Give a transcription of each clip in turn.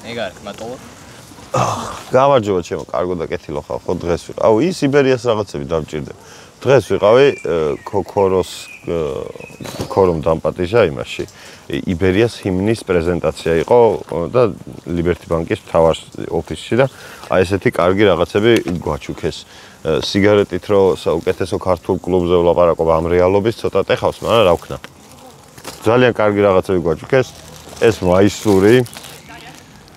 ეგ არის მატოლო. გამარჯობა ჩემო, კარგო და კეთილო ხარ, ხო დღეს ვიყავ. ის იბერიას რაღაცები დავჭირდა. დღეს ვიყავი ქორომ დამპატიჟა იმაში. იბერიას ჰიმნის პრეზენტაცია იყო და ლიბერტი ბანკის მთავარ ოფისში და აი ესეთი კარგი რაღაცები გვაჩუქეს. სიგარეტით რო საუკეთესო ქართულ კლუბზე ვლაპარაკობ ამ რეალობის ცოტა ტეხავს, მაგრამ რა ვქნა. ძალიან კარგი რაღაცები გვაჩუქეს. ეს მაისური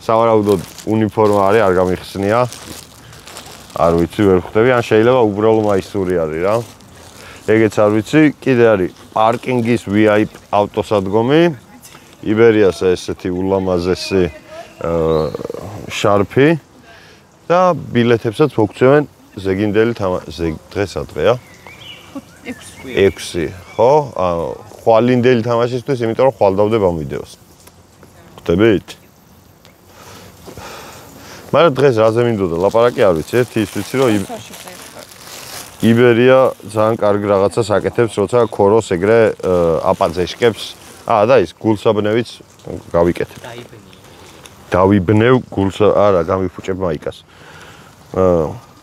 სავარაუდოდ უნიფორმა არის, არ გამიხსნია. არ ვიცი, ვერ ხვდები, ან შეიძლება უბრალო მაისური არის რა. ეგეც არ ვიცი, კიდე არის პარკინგის VIP ავტოსადგომი. იბერიას ესეთი ულამაზესი შარფი და ბილეთებსაც მოგცემენ ზეგინდელი დღესა დღეა? 6, ხო? ხვალინდელი თამაშისთვის, იმიტომ რომ ხვალ დავდებ ამ ვიდეოს. ხვდებით? მაგრამ დღეს რაზე მინდოდა ლაპარაკი არ ვიცი, ერთი ის ვიცი რომ იბერია ძალიან კარგი რაღაცას აკეთებს, როცა ქოროს ეგრე აპაძეშკებს. და ის გულსაბნევიც გავიკეთებ. დავიბნევ გულსა, არა, გამიფუჭებ მაიკას.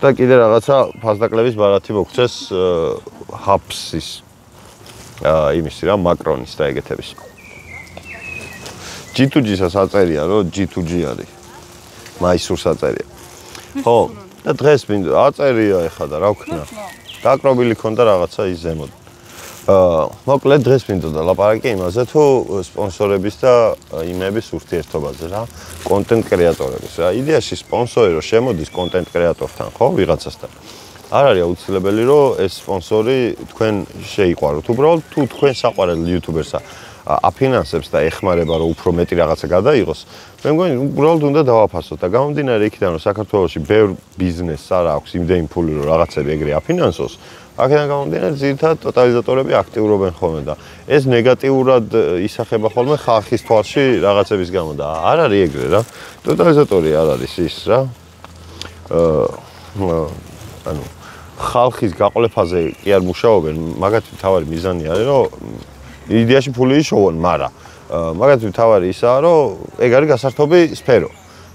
და კიდე რაღაცა ფასდაკლების ბარათი მოგცეს ჰაფსის. იმისი რა, მაკრონის და ეგეთების. G2G-ს აწერია, რომ G2G არის. მაისურს აწერია. ხო, და დღეს მინდა აწერია ეხლა და რა ვქნა. დაკრობილი ქონდა რაღაცა ის ზემოთ. მოკლედ დღეს მინდოდა ლაპარაკი იმაზე, თუ სპონსორების და იმების ურთიერთობაზე რა, კონტენტ კრეატორების რა. იდეაში სპონსორი რო შემოდის კონტენტ კრეატორთან, ხო, ვიღაცასთან. არ არის აუცილებელი, რომ ეს სპონსორი თქვენ შეიყვაროთ. უბრალოდ თუ თქვენ საყვარელ იუთუბერსა აფინანსებს და ეხმარება, რომ უფრო მეტი რაღაცა გადაიღოს, მე მგონი უბრალოდ უნდა დავაფასოთ და გამომდინარე იქიდან, რომ საქართველოში ბევრ ბიზნესს არ აქვს იმდენი ფული, რომ რაღაცები ეგრე აფინანსოს, აქედან გამომდინარე ძირითადად ტოტალიზატორები აქტიურობენ ხოლმე და ეს ნეგატიურად ისახება ხოლმე ხალხის თვალში რაღაცების გამო და არ არის ეგრე რა. ტოტალიზატორი არ არის ის რა. ანუ ხალხის გაყოლაფაზე კი არ მუშაობენ, მაგათი თავარი მიზანი არის, რომ იდეაში ფული იშოვონ, მაგრამ მაგათი თავარი ისაა, რომ ეგ არის გასართობი სფერო.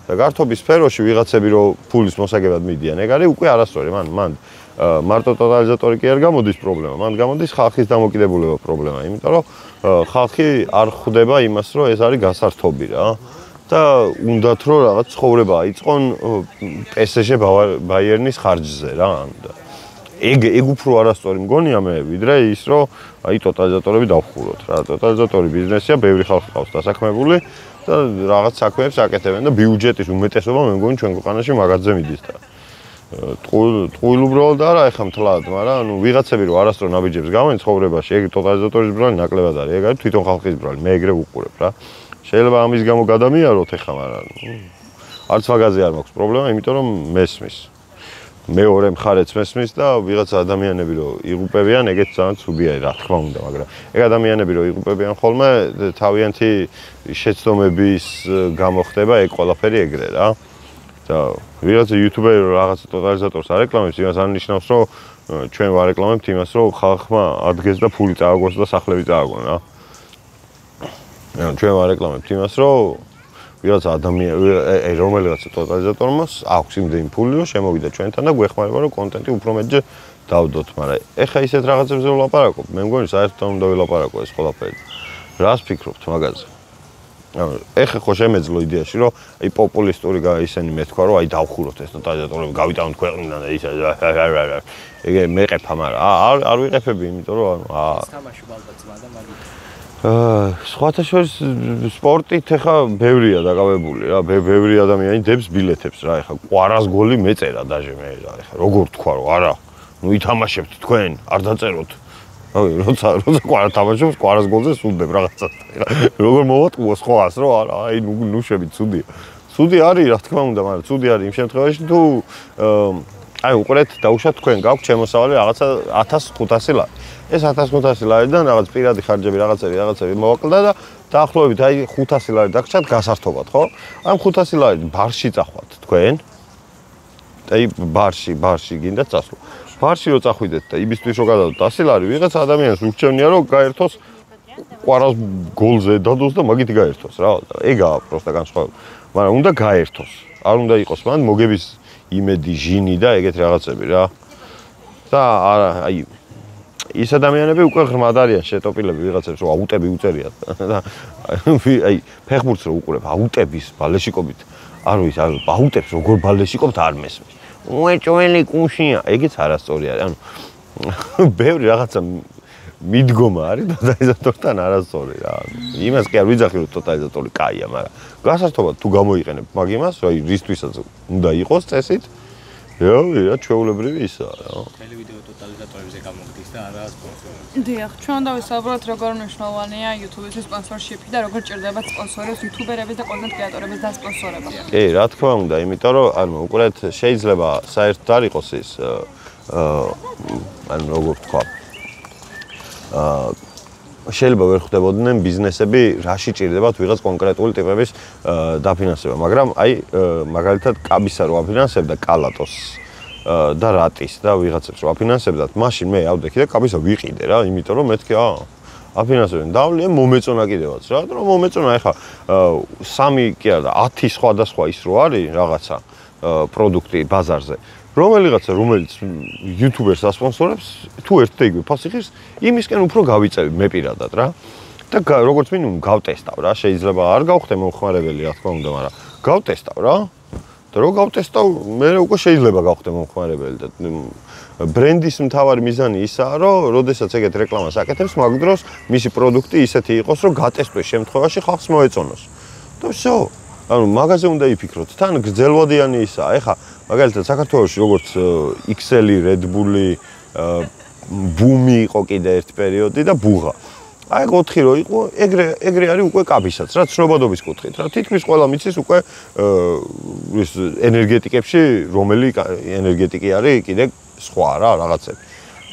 და გართობის სფეროში ვიღაცები რომ ფულის მოსაგებად მიდიან, ეგ არის უკვე არასწორი, მან მარტო ტოტალიზატორი კი არ გამოდის პრობლემა, მან გამოდის ხალხის დამოკიდებულება პრობლემა, იმიტომ რომ ხალხი არ ხვდება იმას, რომ ეს არის გასართობი რა. და უნდათ რომ რაღაც ცხოვრება აიწყონ PSG ბაიერნის ხარჯზე რა. ეგ უფრო არასწორი მგონია მე, ვიდრე ის რომ აი ტოტალიზატორები დავხუროთ რა. ტოტალიზატორი ბიზნესია, ბევრი ხალხი ყავს დასაქმებული და რაღაც საქმეებს აკეთებენ და ბიუჯეტის უმეტესობა მე მგონი ჩვენ ქვეყანაში მაგათზე მიდის და ტყუილ უბრალოდ არა ეხა მთლად, მაგრამ ანუ ვიღაცები რომ არასწორ ნაბიჯებს გავენ ცხოვრებაში, ეგ ტოტალიზატორის ბრალი ნაკლებად არის. ეგ არის თვითონ ხალხის ბრალი, მე ეგრე ვუყურებ რა. შეიძლება ამის გამო გადამიაროთ ეხა, მაგრამ არც მაგაზე არ მაქვს პრობლემა, იმიტომ რომ მესმის. მეორე მხარეც მესმის და ვიღაცა ადამიანები რომ იღუპებიან, ეგეც ძალიან ცუდია რა თქმა უნდა, მაგრამ ეგ ადამიანები რომ იღუპებიან ხოლმე თავიანთი შეცდომების გამო ხდება ეგ ყველაფერი ეგრე რა. და ვიღაცა იუთუბერი რომ რაღაცა ტოტალიზატორს არეკლამებს, იმას არ ნიშნავს რომ ჩვენ ვარეკლამებთ იმას რომ ხალხმა ადგეს და ფული წააგოს და სახლები წააგონ რა. ჩვენ ვარეკლამებთ იმას რომ ვიღაცა ადამიანი რომელიღაც ტოტალიზატორმა აქვს იმდენი ფული რომ შემოვიდა ჩვენთან და გვეხმარება რომ კონტენტი უფრო მეტჯერ დავდოთ, მაგრამ ეხა ისეთ რაღაცებზე ვლაპარაკობ, მე მგონი საერთოდ უნდა ვილაპარაკო ეს ყველაფერი. რას ფიქრობთ მაგაზე? ეხა ხო შემეძლო იდეაში რომ აი პოპულისტური ისენი მეთქვა რომ აი დავხუროთ ეს ტოტალიზატორები გავიტანოთ ქვეყნიდან და ისა ეგ მეყეფა, მაგრამ არ ვიყეფები, იმიტომ რომ თამაში ალბათ ზმა და მაგით სხვათა შორის სპორტით ეხა ბევრია დაკავებული რა, ბევრი ადამიანი დებს ბილეთებს რა, ეხა ყვარას გოლი მეწერა დაჟე მე რა, ეხა როგორ თქვა რომ არა, ნუ ითამაშებთ თქვენ, არ დაწეროთ. როცა ყვარა თამაშობს, ყვარას გოლზე სულდებ რაღაცას. როგორ მოვატყუოს ხო ას რომ არა, აი ნუ შევით ცუდია. ცუდი არის რა თქმა უნდა, მაგრამ ცუდი არის იმ შემთხვევაში თუ აი უყურეთ დაუშვათ თქვენ გაქვთ შემოსავალი რაღაცა 1500 ლარი. ეს 1500 ლარიდან რაღაც პირადი ხარჯები რაღაცები მოვაკლდა და დაახლოებით აი 500 ლარი დაგჭათ გასართობად, ხო? ამ 500 ლარი ბარში წახვათ თქვენ. აი ბარში გინდა წასვლა. ბარში რო წახვიდეთ და იმისთვის რომ გადავდოთ 100 ლარი, ვიღაც ადამიანს ურჩევნია რომ გაერთოს ყვარავს გოლზე დადოს და მაგით გაერთოს რა. ეგაა პროსტა განსხვავება. მაგრამ უნდა გაერთოს. არ უნდა იყოს მან მოგების იმედი, ჟინი და ეგეთ რაღაცები რა. და აი ის ადამიანები უკვე ღრმად არიან შეტოპილები ვიღაცებს რომ აუტები უწერიათ და აი ფეხბურთს რო უყურებ აუტების ბალეშიკობით არ ვიცი აუტებს როგორ ბალეშიკობთ არ მესმის. უეჭველი კუშია, ეგეც არასწორი არის. ანუ ბევრი რაღაცა მიდგომა არის ტოტალიზატორთან არასწორი რა. იმას კი არ ვიძახი რომ ტოტალიზატორი კაია, მაგრამ გასართობად თუ გამოიყენებ მაგ იმას, რომ აი რისთვისაც უნდა იყოს წესით, რა ჩვეულებრივი ისაა რა. მთელი ვიდეო ტოტალიზატორებზე გამოგდის და არა სპონსორებს. დიახ, ჩვენ დავისაუბროთ როგორ მნიშვნელოვანია YouTube-ის სპონსორშიპი და როგორ ჭირდება სპონსორებს YouTuber-ების და კონტენტ კრეატორების დასპონსორება. კი, რა თქმა უნდა, იმიტომ რომ ანუ უყურეთ შეიძლება საერთოდ არ იყოს ის ანუ როგორ ვთქვა შეიძლება ვერ ხვდებოდნენ ბიზნესები რაში ჭირდებათ ვიღაც კონკრეტული ტიპების დაფინანსება, მაგრამ აი მაგალითად კაბისა რო აფინანსებდა კალატოს და რატის და ვიღაცებს რო აფინანსებდათ, მაშინ მე ავდექი და კაბისა ვიყიდე რა, იმიტომ რომ მეთქი აფინანსებენ დავლიან მომეწონა კიდევაც რა, რომ მომეწონა ეხა 3 კი არა 10 სხვადასხვა ის რო არის რაღაცა პროდუქტი ბაზარზე. რომელიღაცა რომელიც YouTuber-ს ასპონსორებს, თუ ერთ და იგივე ფასი ხირს, იმისკენ უფრო გავიწევი მე პირადად რა. და როგორც მინიმუმ გავტესტავ რა, შეიძლება არ გავხდე მომხმარებელი, რა თქმა უნდა, მაგრამ გავტესტავ რა. და რო გავტესტავ, მე უკვე შეიძლება გავხდე მომხმარებელი და ბრენდის მთავარი მიზანი ისაა, რომ როდესაც ეგეთ რეკლამას აკეთებს, მაგ დროს მისი პროდუქტი ისეთი იყოს, რომ გატესტვის შემთხვევაში ხალხს მოეწონოს. და всё. ანუ მაგაზე უნდა იფიქროთ. თან გრძელვადიანი ისაა. ეხა მაგალითად საქართველოში როგორც XL-ი, Red Bull-ი, Boom-ი იყო კიდე ერთ პერიოდი და ბუღა. აი 4 რო იყო, ეგრე არის უკვე კაბისაც, რა ცნობადობის კუთხით, რა თითქმის ყველა მიცის უკვე ის ენერგეტიკებში, რომელი ენერგეტიკი არის კიდე სხვა რა, რაღაცები.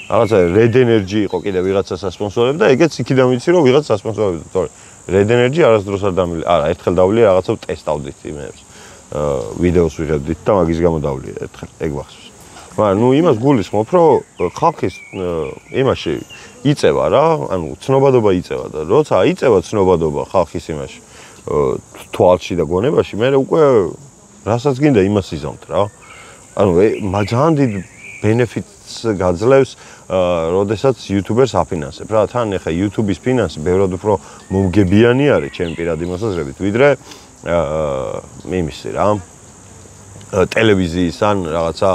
რაღაცა Red Energy იყო კიდე ვიღაცას ასპონსორებ და ეგეც იქიდან ვიცი რომ ვიღაც ასპონსორებს, თორე Red Energy არასდროს არ დამილი. არა, ერთხელ დავli რაღაცა ტესტავდით იმებს. ვიდეოს ვიღებდით და მაგის გამო დავli ერთხელ ეგ ვახსოვს. მაგრამ ნუ იმას გულისხმობ, რომ ხალხის იმაში იწევა რა, ანუ ცნობადობა იწევა და როცა იწევა ცნობადობა ხალხის იმაში თვალში და გონებაში, მე უკვე რასაც გინდა იმას იზამთ რა. ანუ ძალიან დიდ benefits გაძლევს, როდესაც YouTuber-ს აფინანსებ რა. თან ახლა YouTube-ის ფინანსი ბევრად უფრო მომგებიანი არის ჩემი პირადი მოსაზრებით, ვიდრე იმისი რა. ტელევიზიის ან რაღაცა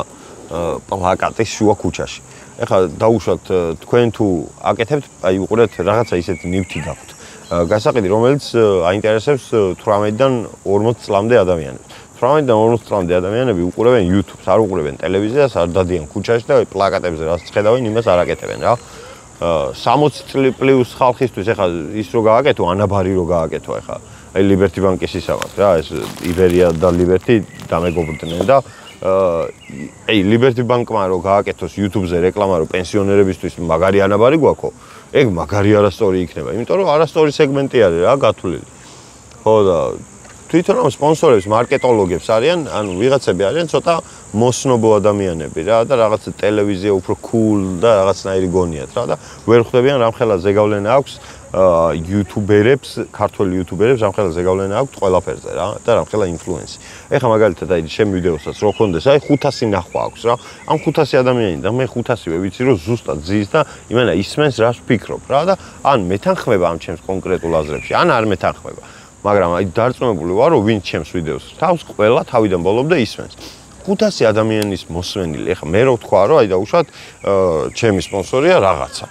პლაკატის შუა ქუჩაში. ეხლა დაუშვათ თქვენ თუ აკეთებთ, აი უყურეთ რაღაცა ისეთი ნივთი გაქვთ. გასაყიდი, რომელიც აინტერესებს 18-დან 40 წლამდე ადამიანებს. 18-დან 40 წლამდე ადამიანები უყურებენ YouTube-ს, არ უყურებენ ტელევიზიას, არ დადიან ქუჩაში და პლაკატებზე რაც ხედავენ, იმას არ აკეთებენ რა. 60 წლი პლუს ხალხისთვის ეხლა ის რო გააკეთო, ანაბარი რო გააკეთო ეხლა. აი Liberty Bank-ის ისავად რა, ეს Iberia და Liberty დამეგობრდნენ და აი Liberty Bank-მა რო გააკეთოს YouTube-ზე რეკლამა რო პენსიონერებისთვის მაგარი ანაბარი გვაქო, ეგ მაგარი არასწორი იქნება, იმიტომ რომ არასწორი სეგმენტი არის რა გათვლილი. ხო და თვითონ ამ სპონსორებს, მარკეტოლოგებს არიან, ანუ ვიღაცები არიან ცოტა მოსნობო ადამიანები რა და რაღაცა ტელევიზია უფრო cool და რაღაცნაირი გონიათ რა და ვერ ხვდებიან რამხელა ზეგავლენა აქვს YouTuber-ებს, ქართველ YouTuber-ებს რამხელა ზეგავლენა აქვს ყველაფერზე რა და რამხელა ინფლუენსი. ეხლა მაგალითად აი ჩემ ვიდეოსაც რო ხონდეს, აი 500 ნახვა აქვს რა. ამ 500 ადამიანი და მე 500-ვე ვიცი რომ ზუსტად ზის და იმენა ისმენს რას ვფიქრობ რა და ან მეთანხმება ამ ჩემს კონკრეტულ აზრებში, ან არ მეთანხმება. მაგრამ აი დარწმუნებული ვარ რომ ვინ ჩემს ვიდეოს თავს ყველა თავიდან ბოლომდე ისმენს. 500 ადამიანის მოსმენილი. ეხლა მე რო ვთქვა რომ აი დაუშვათ ჩემი სპონსორია რაღაცა.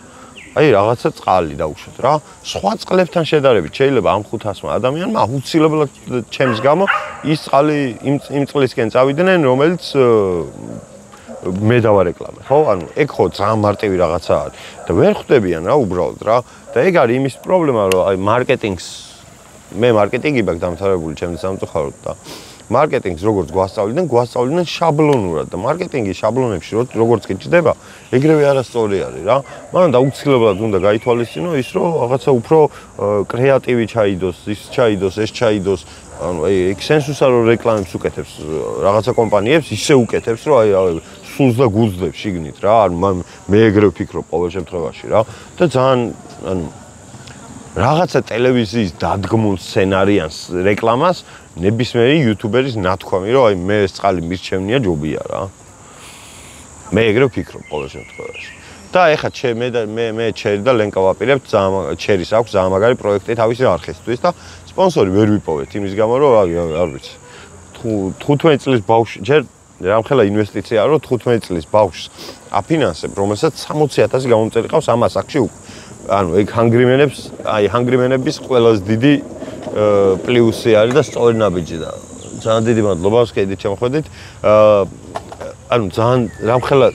აი რაღაცა წყალი დაუშვათ რა. სხვა წყლებთან შედარებით შეიძლება ამ 500 ადამიანმა აუცილებლად ჩემს გამო ის წყალი იმ წყლისკენ წავიდნენ, რომელიც მე დავარეკლამე, ხო? ანუ ეგ ხო ძალიან მარტივი რაღაცა არის და ვერ ხვდებიან რა უბრალოდ რა. და ეგ არის იმის პრობლემა, რომ აი მარკეტინგს მე მარკეტინგი მაქვს დამთავრებული ჩემს სამწუხაროდ და მარკეტინგს როგორც გვასწავლიდნენ შაბლონურად და მარკეტინგის შაბლონებში როგორც კი ჭდება, ეგრევე არასწორი არის რა. მან აუცილებლად უნდა გაითვალისწინო ის, რომ რაღაცა უფრო კრეატივი ჩაიდოს, ის ჩაიდოს, ეს ჩაიდოს. ანუ აი ეგ სენსუსა რომ რეკლამებს უკეთებს რაღაცა კომპანიებს, ისე უკეთებს, რომ აი სულს და გულს შიგნით რა. ანუ მე ეგრევე ვფიქრობ ყოველ შემთხვევაში რა. და ძალიან ანუ რაღაცა ტელევიზიის დადგმულ სცენარიანს რეკლამას ნებისმიერი იუთუბერის ნათქვამი, რომ აი მე ეს წყალი მირჩევნია ჯობია რა. მე ეგრე ვფიქრობ ყოველ შემთხვევაში. და ეხლა მე ჩერი და ლენკა ვაპირებთ ჩერის აქვს ძალიან მაგარი პროექტი თავისი არხისთვის და სპონსორი ვერ ვიპოვეთ იმის გამო რომ არ ვიცი 15 წლის ბავშვი ჯერ რამხელა ინვესტიცია რომ 15 წლის ბავშვს აფინანსებ რომელსაც 60,000 გამომწერი ყავს ამ ასაკში უკვე ანუ ეგ ჰანგრიმენების ყველაზე დიდი პლუსი არის და სწორი ნაბიჯი და ძალიან დიდი მადლობა სკეიდით შემოხვედით ანუ ძალიან რამხელა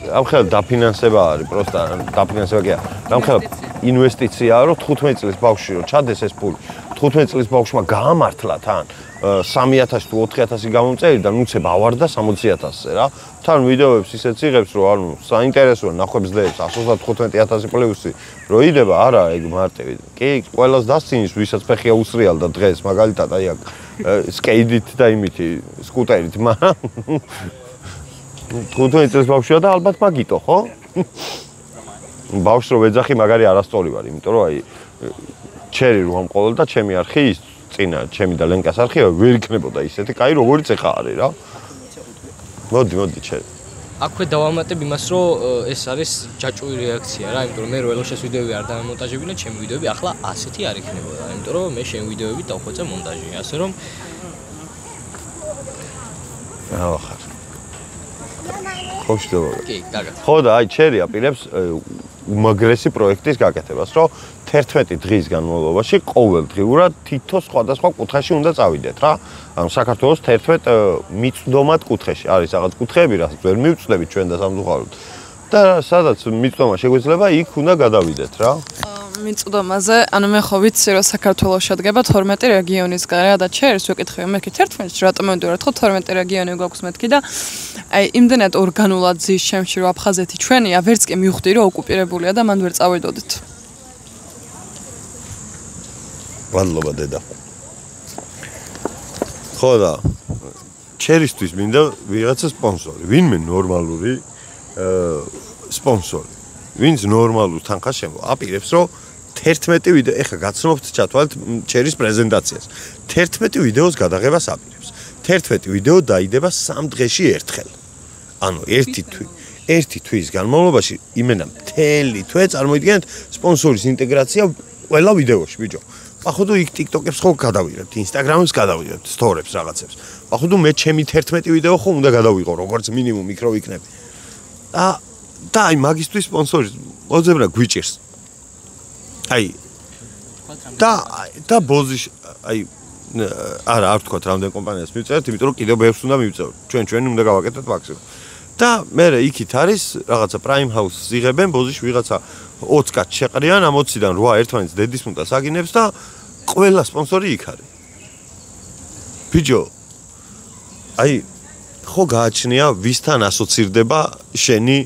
დაფინანსება არის პროსტა დაფინანსება კი არა რამხელა ინვესტიციაა რომ 15 წლის ბავშვი რომ ჩადეს ეს ფული 15 წლის ბავშვმა გაამართლა თან 3,000 თუ 4,000 გამომწერი და ნუცებ ავარდა 60,000-ზე რა. თან ვიდეოებს ისეც იღებს რომ ანუ საინტერესოა ნახვებს დებს 115,000 პლუსი რო იდება არა ეგ მარტივი. კი ყველას დასცინის ვისაც ფეხია უსრიალდა დღეს მაგალითად აი აქ სკეიდით და იმითი სკუტერით მაგრამ 15 წლის ბავშვია და ალბათ მაგიტო ხო? ბავშვს რო ვეძახი მაგარი არასწორი ვარ იმიტომ რომ აი ჩერი რომ ამყოლ და ჩემი არხი ის წინა ჩემი და ლენკას არხი ვერ იქნებოდა ისეთი კაი როგორიც ეხა არის რა. მოდი ჩერი. აქვე დავამატებ იმას რომ ეს არის ჯაჭვური რეაქცია რა, იმიტომ რომ მე რო ელოშეს ვიდეოები არ დამონტაჟებინა, ჩემი ვიდეოები ახლა ასეთი არ იქნებოდა, იმიტომ რომ მე შენ ვიდეოები დავხვეწე მონტაჟი, ასე რომ ახლა ხოშდება. კი, კარგად. ხო და აი ჩერი აპირებს უმაგრესი პროექტის გაკეთებას, რომ 11 დღის განმავლობაში ყოველდღიურად თითო სხვადასხვა კუთხეში უნდა წავიდეთ რა. ანუ საქართველოს 11 მიწვდომად კუთხეში არის რაღაც კუთხეები, რასაც ვერ მივწვდებით ჩვენ და სამწუხაროდ. და სადაც მიწვდომა შეგვეძლება, იქ უნდა გადავიდეთ რა. მიწვდომაზე, ანუ მე ხო ვიცი რომ საქართველოს შედგება 12 რეგიონისგან რა და ჩერს ვეკითხები მეთქი 11-ში რატომ მოვიდოდეთ ხო 12 რეგიონი გვაქვს მეთქი და აი იმდენად ორგანულად ზის შემში რომ აფხაზეთი ჩვენია, ვერც კი მივხვდი რომ ოკუპირებულია და მან ვერ წავიდოდით. მადლობა დედა. ხო და ჩერისთვის მინდა ვიღაცა სპონსორი, ვინმე ნორმალური სპონსორი. ვინც ნორმალურ თანხას აპირებს რომ 11 ვიდეო ეხა გაცნობთ ჩათვალეთ ჩერის პრეზენტაციას 11 ვიდეოს გადაღებას აპირებს 11 ვიდეო დაიდება 3 დღეში ერთხელ ანუ ერთი თვის განმავლობაში იმენა მთელი თვე წარმოიდგენთ სპონსორის ინტეგრაცია ყველა ვიდეოში ბიჭო походу იქ TikTok-ებს ხო გადავიღებთ Instagram-ს გადავიღებთ story-ებს რაღაცებს походу მე ჩემი 11 ვიდეო ხო უნდა გადავიღო როგორც მინიმუმ იქ რო ვიქნები და აი მაგისტვის სპონსორი მოძებნა გვიჭირს. აი და ბოზის აი არა არ ვთქვათ რამდენ კომპანიას მივწერთ, იმიტომ რომ კიდევ ბევრს უნდა მივწეროთ. ჩვენ უნდა გავაკეთოთ მაქსიმუმ. და მე იქით არის რაღაცა Prime House-ს იღებენ ბოზიში ვიღაცა 20 კაც შეყრიან, ამ 20-დან 8 ერთმანეთს დედის მუტას აგინებს და ყველა სპონსორი იქ არის. ბიჭო აი ხო გააჩნია ვისთან ასოცირდება შენი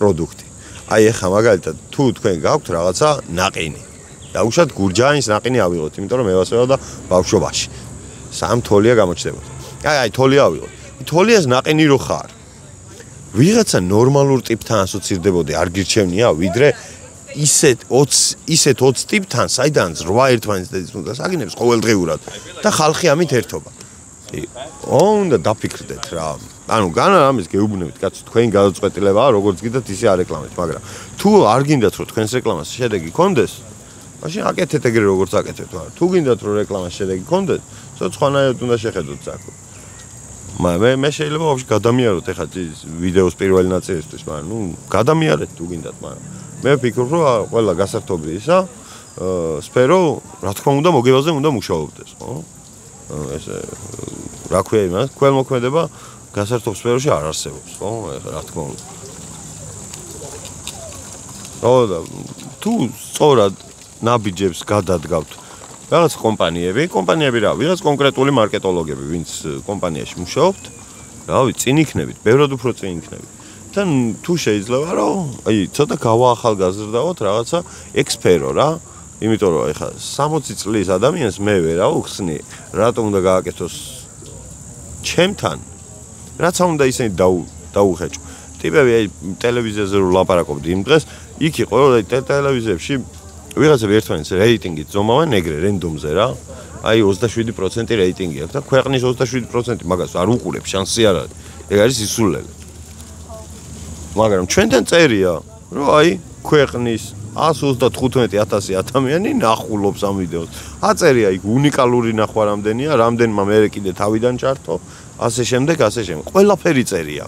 პროდუქტი. აი ახლა მაგალითად თუ თქვენ გაქვთ რაღაცა ნაყინი. დაუშვათ გურჯაანის ნაყინი ავიღოთ, იმიტომ რომ მე ვასწავლე და ბავშვობაში. სამ თოლია გამოჩნდებოდა. აი თოლია ავიღოთ. თოლიას ნაყინი რო ხარ. ვიღაცა ნორმალურ ტიპთან ასოცირდებოდი, არ გირჩევნია, ვიდრე ისეთ 20 ტიპთან, საიდანაც 8 ერთმანეთს დედის უნდა საგინებს ყოველდღიურად და ხალხი ამით ერთობა. უნდა დაფიქრდეთ რა. ანუ განა ამის გეუბნებით, კაცო, თქვენი გადაწყვეტილებაა, როგორც გიდათ ისე არეკლამეთ, მაგრამ თუ არ გინდათ რომ თქვენს რეკლამას შედეგი გქონდეს, მაშინ აკეთეთ ეგრე როგორც აკეთებთ, მაგრამ თუ გინდათ რომ რეკლამას შედეგი გქონდეს, ცოტა სხვანაირად უნდა შეხედოთ საქმე. მე შეიძლება ვაფშე გადამიაროთ ეხლა ვიდეოს პირველი ნაწილისთვის, მაგრამ ნუ გადამიარეთ თუ გინდათ, მაგრამ მე ვფიქრობ რომ ყველა გასართობი ისა სფერო, რა თქმა უნდა, მოგებაზე უნდა მუშაობდეს, ხო? ესე რა ქვია იმას, ქველმოქმედება გასართობ სფეროში არ არსებობს, ხო? რა თქმა უნდა. ხო და თუ სწორად ნაბიჯებს გადადგავთ რაღაც კომპანიები რა, ვიღაც კონკრეტული მარკეტოლოგები, ვინც კომპანიაში მუშაობთ, რავი, წინ იქნებით, ბევრად უფრო წინ იქნებით. თან თუ შეიძლება რომ აი ცოტა გავაახალგაზრდაოთ რაღაცა ექსპერო რა, იმიტომ რომ ეხლა 60 წლის ადამიანს მე ვერა უხსნი, რატომ უნდა გააკეთოს ჩემთან? რაც უნდა ისინი დაუხეჭო. ტიპები აი ტელევიზიაზე რო ლაპარაკობდი იმ დღეს, იქ იყო რომ აი ტელევიზიებში ვიღაცები ერთმანეთს რეიტინგით ზომავენ ეგრე რენდომზე რა. აი 27% რეიტინგი აქვს და ქვეყნის 27% მაგას არ უყურებ, შანსი არ არის. ეგ არის ისულელი. მაგრამ ჩვენთან წერია, რომ აი ქვეყნის 135,000 ადამიანი ნახულობს ამ ვიდეოს. აწერია იქ უნიკალური ნახვა რამდენია, რამდენმა მე კიდე თავიდან ჩართო, ასე შემდეგ. ყველაფერი წერია.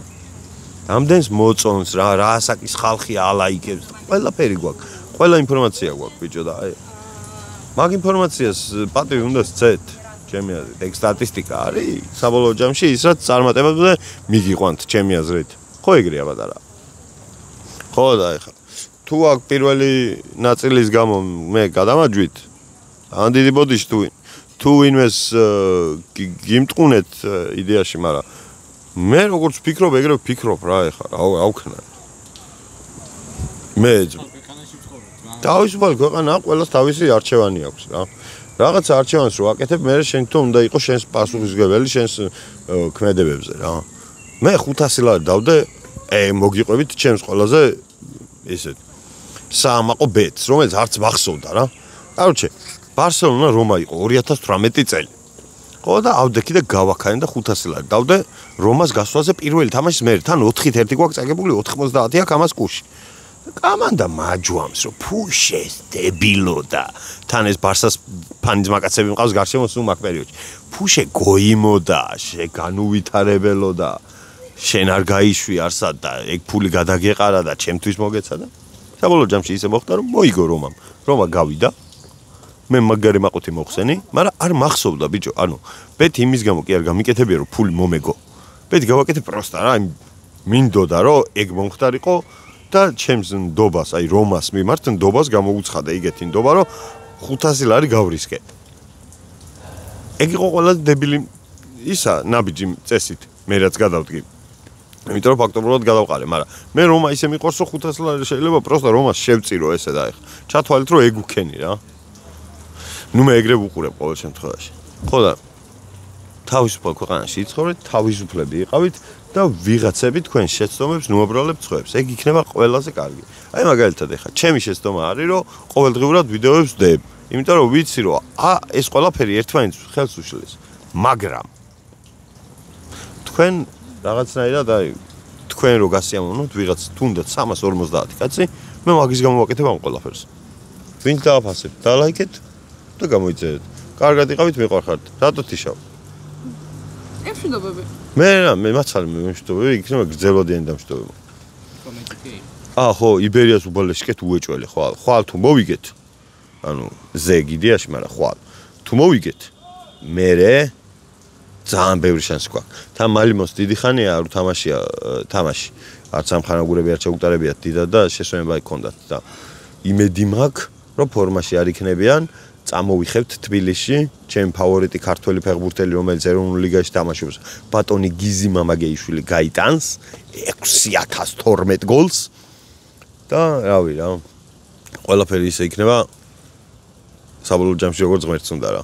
რამდენს მოწონს რა ასაკის ხალხი ალაიქებს, ყველაფერი გვაქვს. ყველა ინფორმაცია გვაქვს ბიჭო და აი მაგ ინფორმაციას პატივი უნდა სცეთ. ჩემი აზრით, ეგ სტატისტიკა არის. საბოლოო ჯამში ის რაც წარმატებებზე მიგიყვანთ ჩემი აზრით. ხო ეგრეა პატარა. ხო და ეხა თუ აქ პირველი ნაწილის გამო მე გადამაჯვით. ან დიდი ბოდიში თუ ვინმეს გიმტყუნეთ იდეაში, მაგრამ მე როგორც ვფიქრობ, ეგრე ვფიქრობ რა ეხა, რა ვქნა. მე თავისუფალი ქვეყანა ყველას თავისი არჩევანი აქვს რა. რაღაცა არჩევანს რო აკეთებ, მე შენ თვითონ უნდა იყოს შენს პასუხისმგებელი შენს ქმედებებზე რა. მე 500 ლარი დავდე, მოგიყვებით ჩემს ყველაზე ესეთ საამაყო ბეთს, რომელიც არც მახსოვდა რა. კაროჩე, ბარსელონა რომა იყო 2018 წელი. ხო და ავდექი და გავაქანი და 500 ლარი დავდე რომას გასვლაზე პირველი თამაშის მე თან 4-1 გვაქვს წაგებული 90 აქ ამას კუში. კამანდა მაჯვამს რომ ფუშეს დებილო და თან ეს ბარსას ფანის მაკაცები მყავს გარშემო სულ მაგ პერიოდში. ფუშე გოიმოდა, განუვითარებელო და შენ არ გაიშვი არსად და ეგ ფული გადაგეყარა და ჩემთვის მოგეცა და საბოლოო ჯამში ისე მოხდა რომ მოიგო რომამ. რომა გავიდა. მე მაგარი მაყუთი მოხსენი, მაგრამ არ მახსოვდა ბიჭო, ანუ ბეთ იმის გამო კი არ გამიკეთებია რომ ფული მომეგო. ბეთ გავაკეთე პროსტა რა, მინდოდა რომ ეგ მომხდარიყო და ჩემს ნდობას, აი რომას მიმართ ნდობას გამოუცხადა იგეთი ნდობა რომ 500 ლარი გავრისკე. ეგ იყო ყველა დებილი ისა ნაბიჯი წესით, მე რაც გადავდგი. იმიტომ რომ ფაქტობრივად გადავყარე, მაგრამ მე რომა ისე მიყვარს რომ 500 ლარი შეიძლება პროსტა რომას შევწირო ესე და ეხა. ჩათვალეთ რომ ეგ უქენი რა. ნუ მე ეგრე ვუყურებ ყოველ შემთხვევაში. ხო და თავისუფალ ქვეყანაში იცხოვრეთ, თავისუფლები იყავით და ვიღაცები თქვენ შეცდომებს ნუაბრალებთ ცხოებს. ეგ იქნება ყველაზე კარგი. აი მაგალითად ეხა ჩემი შეცდომა არის რომ ყოველდღიურად ვიდეოებს ვდებ. იმიტომ რომ ვიცი რომ ეს ყველაფერი ერთმანეთს ხელს უშლის. მაგრამ თქვენ რაღაცნაირად აი თქვენ რო გასიამოვნოთ ვიღაც თუნდაც 350 კაცი, მე მაგის გამო ვაკეთებ ამ ყველაფერს. ვინც დააფასებ, დალაიქეთ და გამოიწერეთ. კარგად იყავით, მიყვარხართ. რატო თიშავ? მშვიდობები. მე მაცალე მშვიდობები, იქნება გრძელვადიანი დამშვიდობება. ხო, იბერიას უბალეშკეთ უეჭველი ხვალ. ხვალ თუ მოვიგეთ. ანუ ზეგ იდეაში, მაგრამ ხვალ. თუ მოვიგეთ, მერე ძალიან ბევრი შანსი გვაქვს. თან მალიმოს დიდი ხანია არ უთამაშია თამაში. არც სამხანაგურები არ ჩაუტარებიათ დიდად და შესვენება იქონდათ და იმედი მაქვს, რომ ფორმაში არ იქნებიან. წამოვიხებთ თბილისში, ჩემი ფავორიტი ქართველი ფეხბურთელი, რომელიც ეროვნულ ლიგაში თამაშობს, ბატონი გიზი მამაგეიშვილი გაიტანს 6012 გოლს და რავი რა. ყველაფერი ისე იქნება საბოლოო ჯამში როგორც ღმერთს უნდა რა.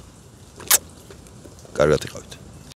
კარგად იყავით.